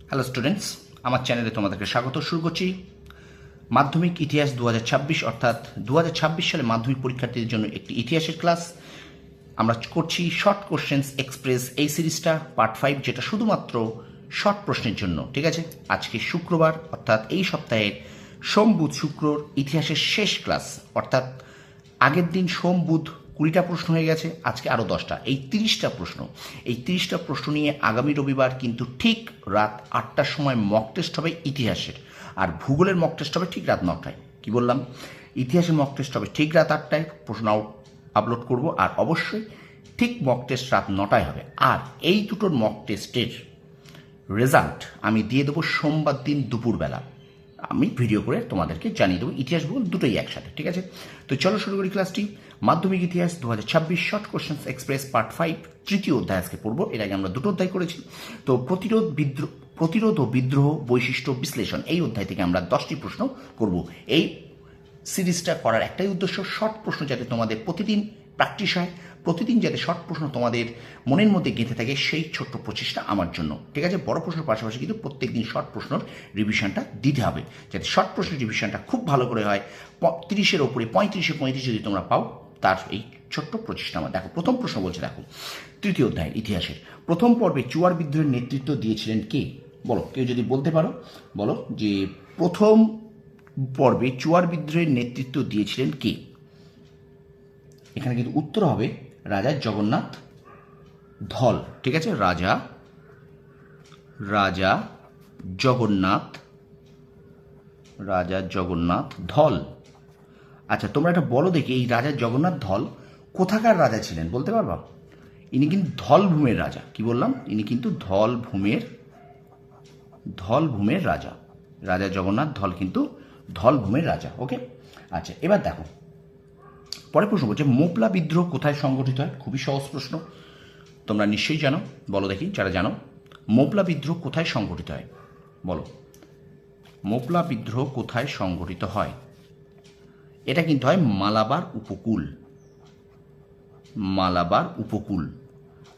Hello students, আমার চ্যানেলে তোমাদেরকে স্বাগত। শুরু করছি মাধ্যমিক ইতিহাস 2026, অর্থাৎ 2026 সালে মাধ্যমিক পরীক্ষার্থীদের জন্য একটি ইতিহাসের ক্লাস। আমরা করছি শর্ট কোশ্চেন্স এক্সপ্রেস এই সিরিজটা পার্ট 5, যেটা শুধুমাত্র শর্ট প্রশ্নের জন্য। ঠিক আছে, আজকে শুক্রবার, অর্থাৎ এই সপ্তাহের সোম বুধ শুক্রর ইতিহাসের শেষ ক্লাস, অর্থাৎ আগের দিন সোম বুধ 20টা প্রশ্ন হয়ে গেছে, আজকে আরও 10টা, এই 30টা প্রশ্ন। এই 30টা প্রশ্ন নিয়ে আগামী রবিবার কিন্তু ঠিক রাত 8টার সময় মক টেস্ট হবে ইতিহাসের, আর ভূগোলের মক টেস্ট হবে ঠিক রাত 9টায়। কি বললাম? ইতিহাসের মক টেস্ট হবে ঠিক রাত 8টায়, প্রশ্ন আপলোড করব, আর অবশ্যই ঠিক মক টেস্ট রাত 9টায় হবে। আর এই দুটোর মক টেস্টের রেজাল্ট আমি দিয়ে দেবো সোমবার দিন দুপুরবেলা। আমি ভিডিও করে তোমাদেরকে জানিয়ে দেবো, ইতিহাস ভূগোল দুটোই একসাথে। ঠিক আছে, তো চলো শুরু করি ক্লাসটি। মাধ্যমিক ইতিহাস 2026 শর্ট কোশ্চেন্স এক্সপ্রেস পার্ট 5, তৃতীয় অধ্যায় আজকে পড়বো। এর আগে আমরা দুটো অধ্যায় করেছি। তো প্রতিরোধ ও বিদ্রোহ বৈশিষ্ট্য বিশ্লেষণ, এই অধ্যায় থেকে আমরা 10টি প্রশ্ন করব। এই সিরিজটা করার একটাই উদ্দেশ্য, শর্ট প্রশ্ন যাতে তোমাদের প্রতিদিন প্র্যাকটিস হয়, প্রতিদিন যাতে শর্ট প্রশ্ন তোমাদের মনের মধ্যে গেঁথে থাকে, সেই ছোট্ট প্রচেষ্টা আমার জন্য। ঠিক আছে, বড় প্রশ্নের পাশাপাশি কিন্তু প্রত্যেক দিন শর্ট প্রশ্নের রিভিশনটা দিতে হবে, যাতে শর্ট প্রশ্নের রিভিশনটা খুব ভালো করে হয়। 30-এর ওপরে 35 যদি তোমরা পাও, তার এই ছোট্ট প্রচেষ্টা আমার। দেখো, প্রথম প্রশ্ন বলছে, দেখো, তৃতীয় অধ্যায় ইতিহাসের প্রথম পর্বে চুয়ার বিদ্রোহের নেতৃত্ব দিয়েছিলেন কে? বলো, কেউ যদি বলতে পারো বলো যে প্রথম পর্বে চুয়ার বিদ্রোহের নেতৃত্ব দিয়েছিলেন কে? এখানে কিন্তু উত্তর হবে রাজা জগন্নাথ ধল। ঠিক আছে, রাজা জগন্নাথ ধল। আচ্ছা, তোমরা এটা বলো দেখি, এই রাজা জগন্নাথ ধল কোথাকার রাজা ছিলেন বলতে পারবা? ইনি কিন্তু ধলভূমের রাজা। কি বললাম? ইনি কিন্তু ধলভূমের রাজা। রাজা জগন্নাথ ধল কিন্তু ধলভূমের রাজা। ওকে, আচ্ছা, এবার দেখো পরের প্রশ্ন বলছে, মোপলা বিদ্রোহ কোথায় সংগঠিত হয়? খুবই সহজ প্রশ্ন, তোমরা নিশ্চয়ই জানো। বলো দেখি, যারা জানো, মোপলা বিদ্রোহ কোথায় সংগঠিত হয়? বলো, মোপলা বিদ্রোহ কোথায় সংগঠিত হয়? এটা কিন্তু হয় মালাবার উপকূল।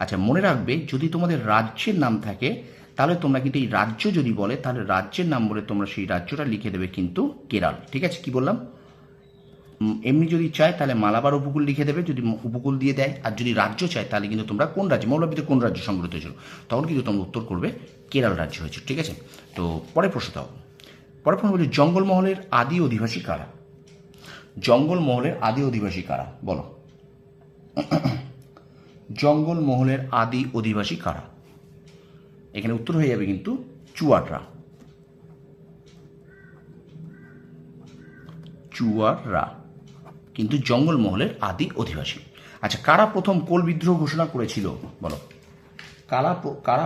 আচ্ছা, মনে রাখবে, যদি তোমাদের রাজ্যের নাম থাকে, তাহলে তোমরা কিন্তু এই রাজ্য যদি বলে, তাহলে রাজ্যের নাম বলে তোমরা সেই রাজ্যটা লিখে দেবে কিন্তু কেরল। ঠিক আছে, কি বললাম? এমনি যদি চায় তাহলে মালাবার উপকূল লিখে দেবে, যদি উপকূল দিয়ে দেয়। আর যদি রাজ্য চায় তাহলে কিন্তু তোমরা কোন রাজ্য, মৌলবিতে কোন রাজ্য সংগঠিত হয়েছিল, তখন কিন্তু তোমরা উত্তর করবে কেরল রাজ্য হয়েছে। ঠিক আছে, তো পরের প্রশ্ন দাও। পরের প্রশ্ন বলি, জঙ্গলমহলের আদি অধিবাসী কারা? জঙ্গলমহলের আদি অধিবাসী কারা? বলো, জঙ্গলমহলের আদি অধিবাসী কারা? এখানে উত্তর হয়ে যাবে কিন্তু চুয়াররা। কিন্তু জঙ্গলমহলের আদি অধিবাসী। আচ্ছা, কারা প্রথম কোল বিদ্রোহ ঘোষণা করেছিল? বলো, কারা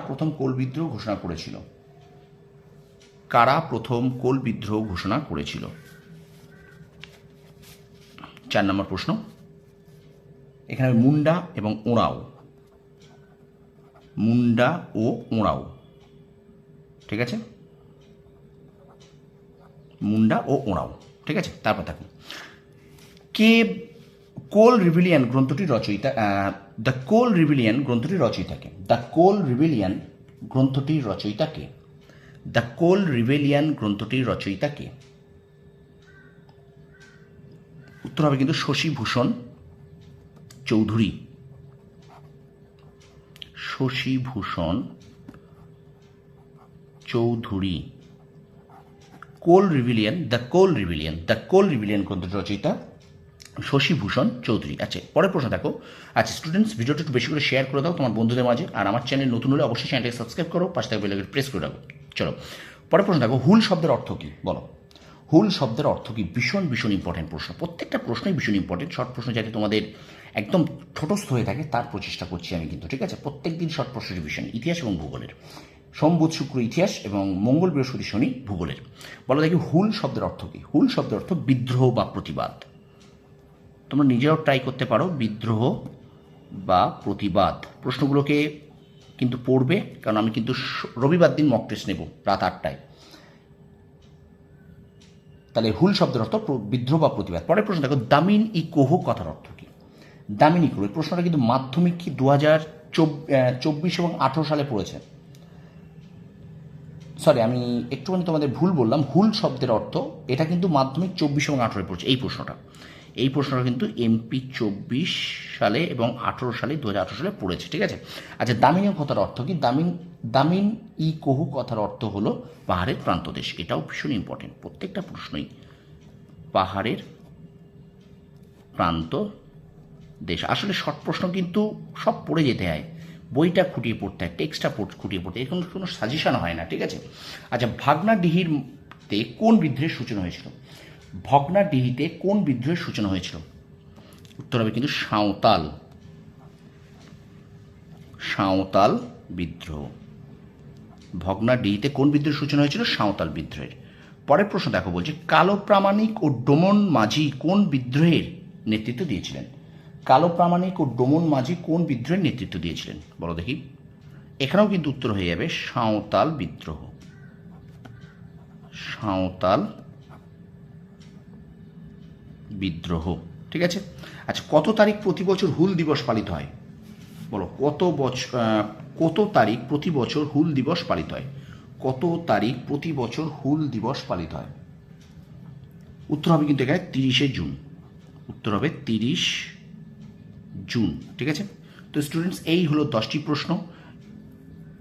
প্রথম কোল বিদ্রোহ ঘোষণা করেছিল? কারা প্রথম কোল বিদ্রোহ ঘোষণা করেছিল? 4 নম্বর প্রশ্ন। এখানে মুন্ডা এবং ওঁরাও। ঠিক আছে, মুন্ডা ও ওঁরাও। ঠিক আছে, তারপর থাকুন, কে কোল রিভিলিয়ান গ্রন্থটির রচয়িতা? দ্য কোল রিভিলিয়ান গ্রন্থটির রচয়িতাকে? দ্য কোল রিভিলিয়ান গ্রন্থটির রচয়িতাকে? দ্য কোল রিভিলিয়ান গ্রন্থটির রচয়িতাকে? উত্তর হবে কিন্তু শশীভূষণ চৌধুরী। শশীভূষণ চৌধুরী। কোল রিভিলিয়ান, দ্য কোল রিভিলিয়ান গ্রন্থটির রচয়িতা শশীভূষণ চৌধুরী। আচ্ছা, পরের প্রশ্ন দেখো। আচ্ছা স্টুডেন্টস, ভিডিওটা একটু বেশি করে শেয়ার করে দাও তোমার বন্ধুদের মাঝে, আর আমার চ্যানেল নতুন হলে অবশ্যই চ্যানেলটাকে সাবস্ক্রাইব করো, পাশে থাকা বেল আইকন প্রেস করে রাখো। চলো, পরের প্রশ্ন দেখো, হুল শব্দের অর্থ কী? বলো, হুল শব্দের অর্থ কী? ভীষণ ইম্পর্টেন্ট প্রশ্ন, প্রত্যেকটা প্রশ্নই ভীষণ ইম্পর্টেন্ট। শর্ট প্রশ্ন যাতে তোমাদের একদম ঠোঁটস্থ হয়ে থাকে তার প্রচেষ্টা করছি আমি কিন্তু। ঠিক আছে, প্রত্যেক দিন শর্ট প্রশ্ন রিভিশন ইতিহাস এবং ভূগোলের, সোম বুধ শুক্র ইতিহাস এবং মঙ্গল বৃহস্পতি শনি ভূগোলের। বলো দেখি, হুল শব্দের অর্থ কী? হুল শব্দের অর্থ বিদ্রোহ বা প্রতিবাদ। তোমরা নিজেরাও ট্রাই করতে পারো, বিদ্রোহ বা প্রতিবাদ। প্রশ্নগুলোকে কিন্তু পড়বে, কারণ আমি কিন্তু রবিবার দিন মক টেস্ট নেব রাত 8টায়। তাহলে হুল শব্দের অর্থ বিদ্রোহ বা প্রতিবাদ। পরের প্রশ্ন দেখো, দামিন ই কোহ কথার অর্থ কী? দামিনী কোহ, এই প্রশ্নটা কিন্তু মাধ্যমিক 2024 এবং 18 সালে পড়েছে। সরি, আমি একটুখানি তোমাদের ভুল বললাম। হুল শব্দের অর্থ, এটা কিন্তু মাধ্যমিক 24 এবং 18 পড়ছে এই প্রশ্নটা কিন্তু এমপি 24 সালে এবং 18 সালে 2018 সালে পড়েছে, ঠিক আছে। আচ্ছা, দামিনী কথার অর্থ কি? দামিন ই কহু কথার অর্থ হলো পাহাড়ের প্রান্তদেশ। এটাও ভীষণ ইম্পর্টেন্ট, প্রত্যেকটা প্রশ্নই পাহাড়ের প্রান্ত দেশ। আসলে শর্ট প্রশ্ন কিন্তু সব পড়ে যেতে হয়, বইটা খুঁটিয়ে পড়তে হয়, টেক্সটটা খুঁটিয়ে পড়তে হয়, এরকম কোনো সাজেশন হয় না, ঠিক আছে। আচ্ছা, ভাগনাডিহিতে কোন বিদ্রোহের সূচনা হয়েছিল? ভগ্নাডিহিতে কোন বিদ্রোহের সূচনা হয়েছিল? উত্তর হবে কিন্তু সাঁওতাল বিদ্রোহ। ভগ্নাডিহিতে কোন বিদ্রোহের সূচনা হয়েছিল? সাঁওতাল বিদ্রোহের। পরের প্রশ্ন দেখো, বলছে কালো প্রামাণিক ও ডোমন মাঝি কোন বিদ্রোহের নেতৃত্ব দিয়েছিলেন? কালো প্রামাণিক ও ডোমন মাঝি কোন বিদ্রোহের নেতৃত্ব দিয়েছিলেন বলো দেখি। এখানেও কিন্তু উত্তর হয়ে যাবে সাঁওতাল বিদ্রোহ। সাঁওতাল বিদ্রোহ, ঠিক আছে। আচ্ছা, কত তারিখ প্রতি বছর হুল দিবস পালিত হয়? বলো, কত তারিখ প্রতি বছর হুল দিবস পালিত হয়? কত তারিখ প্রতি বছর হুল দিবস পালিত হয়? উত্তর হবে কিন্তু এখানে 30শে জুন। উত্তর হবে 30 জুন, ঠিক আছে। তো স্টুডেন্টস, এই হলো 10টি প্রশ্ন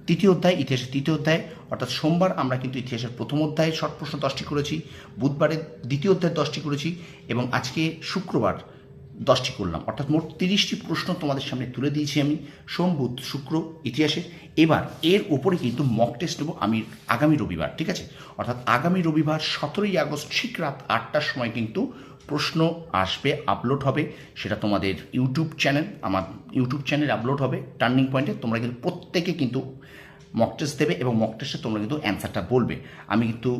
তৃতীয় অধ্যায়, ইতিহাসের তৃতীয় অধ্যায়। অর্থাৎ সোমবার আমরা কিন্তু ইতিহাসের প্রথম অধ্যায়ে শর্ট প্রশ্ন 10টি করেছি, বুধবারে দ্বিতীয় অধ্যায় 10টি করেছি, এবং আজকে শুক্রবার 10টি করলাম। অর্থাৎ মোট 30টি প্রশ্ন তোমাদের সামনে তুলে দিয়েছি আমি সোম, বুধ, শুক্র ইতিহাসের। এবার এর ওপরে কিন্তু মক টেস্ট নেবো আমি আগামী রবিবার, ঠিক আছে। অর্থাৎ আগামী রবিবার 17ই আগস্ট ঠিক রাত 8টার সময় কিন্তু প্রশ্ন আসবে, আপলোড হবে। সেটা তোমাদের ইউটিউব চ্যানেল, আমার ইউটিউব চ্যানেলে আপলোড হবে টার্নিং পয়েন্টে। তোমরা কিন্তু প্রত্যেকে কিন্তু মক টেস্ট দেবে এবং মক টেস্টে তোমরা কিন্তু অ্যান্সারটা বলবে। আমি কিন্তু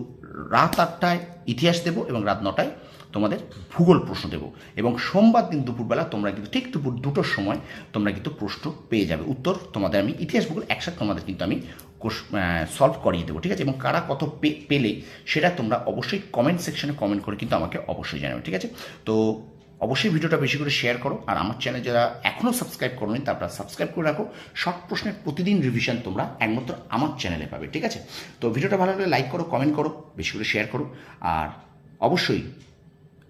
রাত 8টায় ইতিহাস দেবো এবং রাত 9টায় তোমাদের ভূগোল প্রশ্ন দেবো, এবং সোমবার দিন দুপুরবেলা তোমরা কিন্তু ঠিক দুপুর 2টোর সময় তোমরা কিন্তু প্রশ্ন পেয়ে যাবে। উত্তর তোমাদের আমি ইতিহাস ভূগোল একসাথে তোমাদের কিন্তু আমি সলভ করিয়ে দেবো, ঠিক আছে। এবং কারা কত পেলে সেটা তোমরা অবশ্যই কমেন্ট সেকশনে কমেন্ট করে কিন্তু আমাকে অবশ্যই জানাবে, ঠিক আছে। তো অবশ্যই ভিডিওটা বেশি করে শেয়ার করো, আর আমার চ্যানেল যারা এখনও সাবস্ক্রাইব করোনি তারা সাবস্ক্রাইব করে রাখো। শর্ট প্রশ্নের প্রতিদিন রিভিশন তোমরা একমাত্র আমার চ্যানেলে পাবে, ঠিক আছে। তো ভিডিওটা ভালো লাগলে লাইক করো, কমেন্ট করো, বেশি করে শেয়ার করো, আর অবশ্যই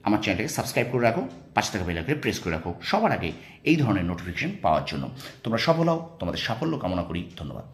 আমার চ্যানেলটাকে সাবস্ক্রাইব করে রাখো, পাশে থাকা বেল আইকনে প্রেস করে রাখো সবার আগে এই ধরনের নোটিফিকেশন পাওয়ার জন্য। তোমরা সফল হও, তোমাদের সাফল্য কামনা করি। ধন্যবাদ।